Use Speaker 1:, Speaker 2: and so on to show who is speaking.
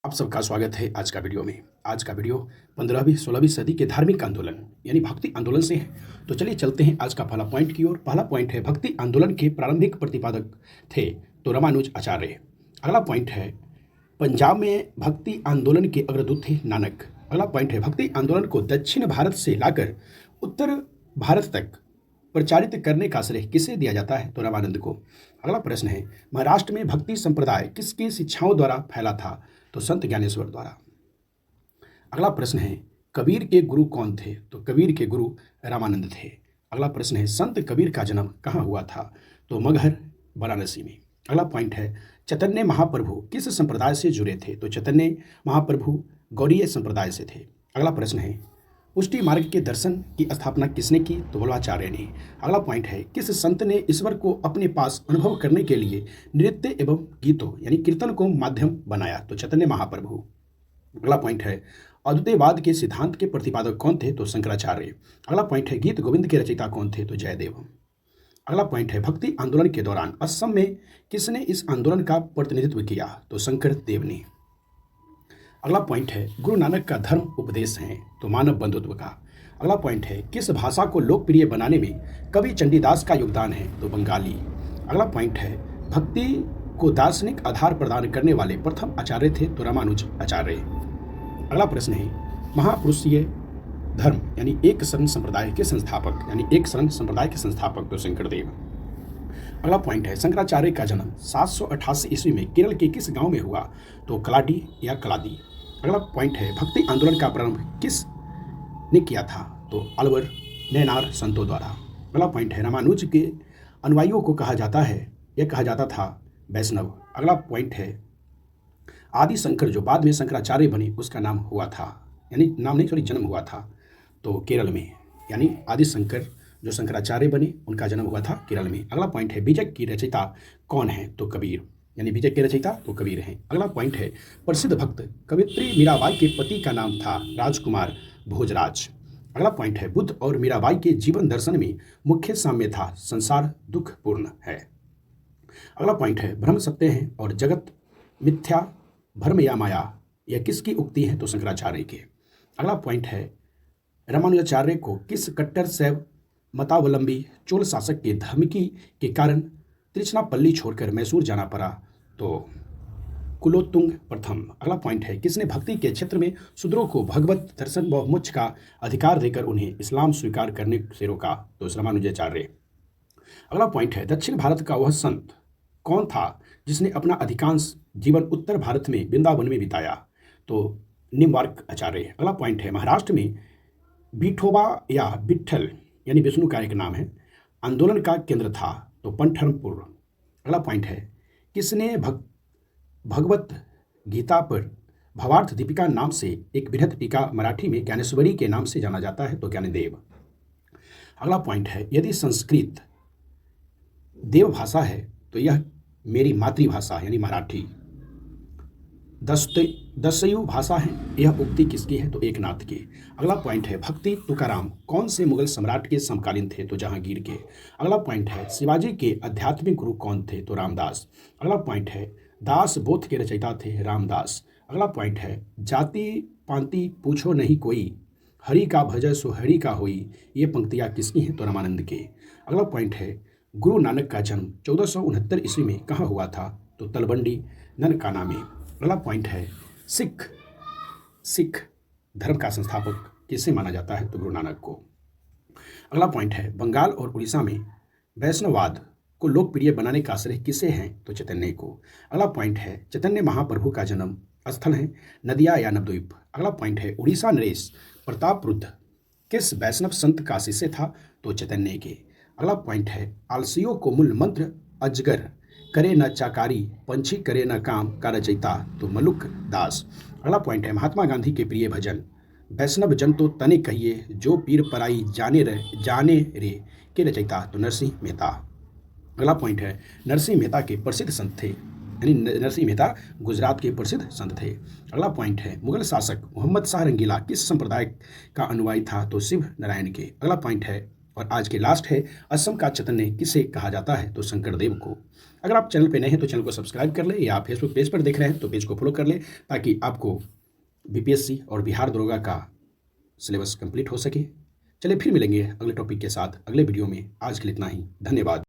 Speaker 1: आप सबका स्वागत है आज का वीडियो में। आज का वीडियो 15वीं 16वीं सदी के धार्मिक आंदोलन यानी भक्ति आंदोलन से है। तो चलिए चलते हैं आज का पहला पॉइंट की ओर। पहला पॉइंट है भक्ति आंदोलन के प्रारंभिक प्रतिपादक थे तो रामानुज आचार्य। अगला पॉइंट है पंजाब में भक्ति आंदोलन के अग्रदूत थे नानक। अगला पॉइंट है भक्ति आंदोलन को दक्षिण भारत से लाकर उत्तर भारत तक प्रचारित करने का श्रेय किसे दिया जाता है तो रामानंद को। अगला प्रश्न है महाराष्ट्र में भक्ति संप्रदाय किसकी शिक्षाओं द्वारा फैला था तो संत ज्ञानेश्वर द्वारा। अगला प्रश्न है कबीर के गुरु कौन थे तो कबीर के गुरु रामानंद थे। अगला प्रश्न है संत कबीर का जन्म कहाँ हुआ था तो मगहर वाराणसी में। अगला पॉइंट है चैतन्य महाप्रभु किस संप्रदाय से जुड़े थे तो चैतन्य महाप्रभु गौड़ीय संप्रदाय से थे। अगला प्रश्न है पुष्टि मार्ग के दर्शन की स्थापना किसने की तो वल्लभाचार्य ने। अगला पॉइंट है किस संत ने ईश्वर को अपने पास अनुभव करने के लिए नृत्य एवं गीतों यानी कीर्तन को माध्यम बनाया तो चैतन्य महाप्रभु। अगला पॉइंट है अद्वैतवाद के सिद्धांत के प्रतिपादक कौन थे तो शंकराचार्य। अगला पॉइंट है गीत गोविंद के रचयिता कौन थे तो जयदेव। अगला पॉइंट है भक्ति आंदोलन के दौरान असम में किसने इस आंदोलन का प्रतिनिधित्व किया तो शंकर देव ने। अगला पॉइंट है गुरु नानक का धर्म उपदेश है तो मानव बंधुत्व का। अगला पॉइंट है किस भाषा को लोकप्रिय बनाने में कवि चंडीदास का योगदान है तो बंगाली। अगला पॉइंट है भक्ति को दार्शनिक आधार प्रदान करने वाले प्रथम आचार्य थे तो रामानुज आचार्य। अगला प्रश्न है महापुरुषीय धर्म यानी एक शरण संप्रदाय के संस्थापक तो शंकरदेव। अगला पॉइंट है शंकराचार्य का जन्म 788 ईस्वी में केरल के किस गांव में हुआ तो कलाडी या कलादी। अगला पॉइंट है भक्ति आंदोलन का प्रारंभ किस ने किया था तो अलवर नैनार संतों द्वारा। अगला पॉइंट है रामानुज के अनुयायियों को कहा जाता था वैष्णव। अगला पॉइंट है आदि शंकर जो बाद में शंकराचार्य बने उसका नाम हुआ था यानी नाम नहीं जन्म हुआ था तो केरल में, यानी आदि शंकर जो शंकराचार्य बने उनका जन्म हुआ था केरल में। अगला पॉइंट है बीजक की रचयिता कौन है तो कबीर, यानी बीजक के रचयिता तो कबीर हैं। अगला पॉइंट है प्रसिद्ध भक्त कवित्री मीराबाई के पति का नाम था राजकुमार भोजराज। अगला पॉइंट है बुद्ध और मीराबाई के जीवन दर्शन में मुख्य साम्य था संसार दुखपूर्ण है। अगला पॉइंट है ब्रह्म सत्य है और जगत मिथ्या भ्रम या माया यह किसकी उक्ति है तो शंकराचार्य के। अगला पॉइंट है रामानुजाचार्य को किस कट्टर शैव मतावलंबी चोल शासक के धमकी के कारण त्रिचनापल्ली छोड़कर मैसूर जाना पड़ा तो कुलोत्तुंग प्रथम। अगला पॉइंट है किसने भक्ति के क्षेत्र में शूद्रों को भगवत दर्शन व मोक्ष का अधिकार देकर उन्हें इस्लाम स्वीकार करने से रोका तो रामानुजाचार्य। अगला पॉइंट है दक्षिण भारत का वह संत कौन था जिसने अपना अधिकांश जीवन उत्तर भारत में वृंदावन में बिताया तो निम्बार्क आचार्य। अगला पॉइंट है महाराष्ट्र में विठोबा या विट्ठल यानी विष्णु का एक नाम है आंदोलन का केंद्र था तो पंढरपुर। अगला पॉइंट है किसने भगवत गीता पर भावार्थ दीपिका नाम से एक बृहद टीका मराठी में ज्ञानेश्वरी के नाम से जाना जाता है तो ज्ञानदेव। अगला पॉइंट है यदि संस्कृत देव भाषा है तो यह मेरी मातृभाषा यानी मराठी दस्यु भाषा है, यह उक्ति किसकी है तो एकनाथ की। अगला पॉइंट है भक्ति तुकाराम कौन से मुगल सम्राट के समकालीन थे तो जहांगीर के। अगला पॉइंट है शिवाजी के आध्यात्मिक गुरु कौन थे तो रामदास। अगला पॉइंट है दास बोध के रचयिता थे रामदास। अगला पॉइंट है जाति पांति पूछो नहीं कोई हरि का भजय सो हरि का होई ये पंक्तियाँ किसकी हैं तो रामानंद के। अगला पॉइंट है गुरु नानक का जन्म 1469 ईस्वी में कहाँ हुआ था तो तलवंडी ननकाना में। अगला पॉइंट है सिख धर्म का संस्थापक किसे माना जाता है तो गुरु नानक को। अगला पॉइंट है बंगाल और उड़ीसा में वैष्णववाद को लोकप्रिय बनाने का श्रेय किसे हैं तो चैतन्य को। अगला पॉइंट है चैतन्य महाप्रभु का जन्म स्थल है नदिया या नवद्वीप। अगला पॉइंट है उड़ीसा नरेश प्रतापरुद्ध किस वैष्णव संत का शिष्य था तो चैतन्य के। अगला पॉइंट है आलसियों को मूल मंत्र अजगर करे न चाकारी पंछी करे न काम का रचयिता तो मलुक दास। अगला पॉइंट है महात्मा गांधी के प्रिय भजन वैष्णव जन तो तने कहिए जो पीर पराई जाने रे के रचयिता तो नरसिंह मेहता। अगला पॉइंट है नरसिंह मेहता के प्रसिद्ध संत थे यानी नरसिंह मेहता गुजरात के प्रसिद्ध संत थे। अगला पॉइंट है मुगल शासक मोहम्मद शाह रंगीला किस संप्रदाय का अनुयायी था तो शिव नारायण के। अगला पॉइंट है और आज के लास्ट है असम का चैतन्य किसे कहा जाता है तो शंकरदेव को। अगर आप चैनल पे नए हैं तो चैनल को सब्सक्राइब कर लें, या फेसबुक पेज पर देख रहे हैं तो पेज को फॉलो कर लें, ताकि आपको बीपीएससी और बिहार दरोगा का सिलेबस कंप्लीट हो सके। चलिए फिर मिलेंगे अगले टॉपिक के साथ अगले वीडियो में। आज के लिए इतना ही, धन्यवाद।